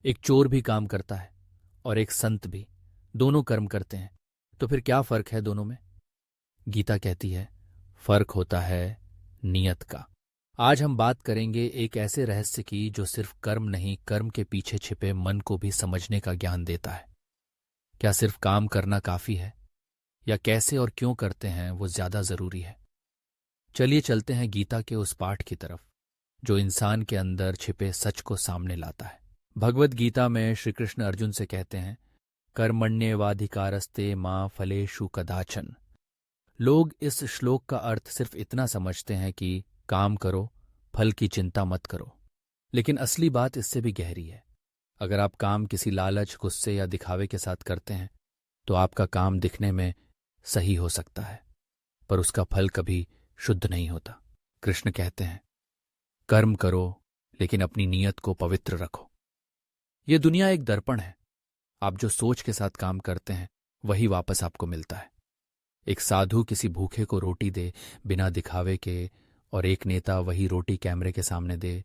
एक चोर भी काम करता है और एक संत भी, दोनों कर्म करते हैं। तो फिर क्या फर्क है दोनों में? गीता कहती है फर्क होता है नियत का। आज हम बात करेंगे एक ऐसे रहस्य की जो सिर्फ कर्म नहीं, कर्म के पीछे छिपे मन को भी समझने का ज्ञान देता है। क्या सिर्फ काम करना काफी है, या कैसे और क्यों करते हैं वो ज्यादा जरूरी है? चलिए चलते हैं गीता के उस पाठ की तरफ जो इंसान के अंदर छिपे सच को सामने लाता है। भगवत गीता में श्री कृष्ण अर्जुन से कहते हैं, कर्मण्येवाधिकारस्ते मां फलेषु कदाचन। लोग इस श्लोक का अर्थ सिर्फ इतना समझते हैं कि काम करो, फल की चिंता मत करो। लेकिन असली बात इससे भी गहरी है। अगर आप काम किसी लालच, गुस्से या दिखावे के साथ करते हैं तो आपका काम दिखने में सही हो सकता है, पर उसका फल कभी शुद्ध नहीं होता। कृष्ण कहते हैं कर्म करो लेकिन अपनी नीयत को पवित्र रखो। ये दुनिया एक दर्पण है। आप जो सोच के साथ काम करते हैं वही वापस आपको मिलता है। एक साधु किसी भूखे को रोटी दे बिना दिखावे के, और एक नेता वही रोटी कैमरे के सामने दे।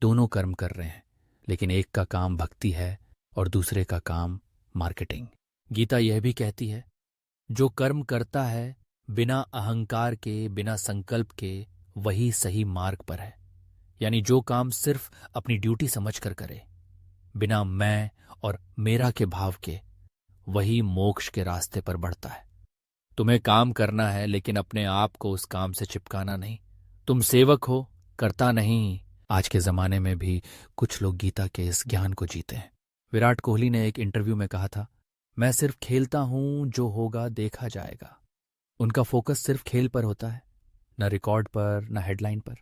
दोनों कर्म कर रहे हैं, लेकिन एक का काम भक्ति है और दूसरे का काम मार्केटिंग। गीता यह भी कहती है जो कर्म करता है बिना अहंकार के, बिना संकल्प के, वही सही मार्ग पर है। यानी जो काम सिर्फ अपनी ड्यूटी समझकर करे, बिना मैं और मेरा के भाव के, वही मोक्ष के रास्ते पर बढ़ता है। तुम्हें काम करना है लेकिन अपने आप को उस काम से चिपकाना नहीं। तुम सेवक हो, करता नहीं। आज के जमाने में भी कुछ लोग गीता के इस ज्ञान को जीते हैं। विराट कोहली ने एक इंटरव्यू में कहा था, मैं सिर्फ खेलता हूं, जो होगा देखा जाएगा। उनका फोकस सिर्फ खेल पर होता है, न रिकॉर्ड पर, न हेडलाइन पर।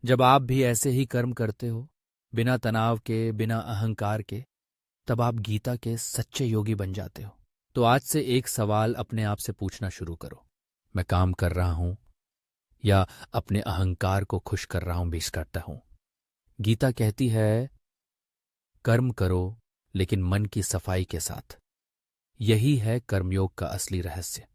जब आप भी ऐसे ही कर्म करते हो, बिना तनाव के, बिना अहंकार के, तब आप गीता के सच्चे योगी बन जाते हो। तो आज से एक सवाल अपने आप से पूछना शुरू करो, मैं काम कर रहा हूं या अपने अहंकार को खुश कर रहा हूं, बीच करता हूं? गीता कहती है कर्म करो लेकिन मन की सफाई के साथ। यही है कर्मयोग का असली रहस्य।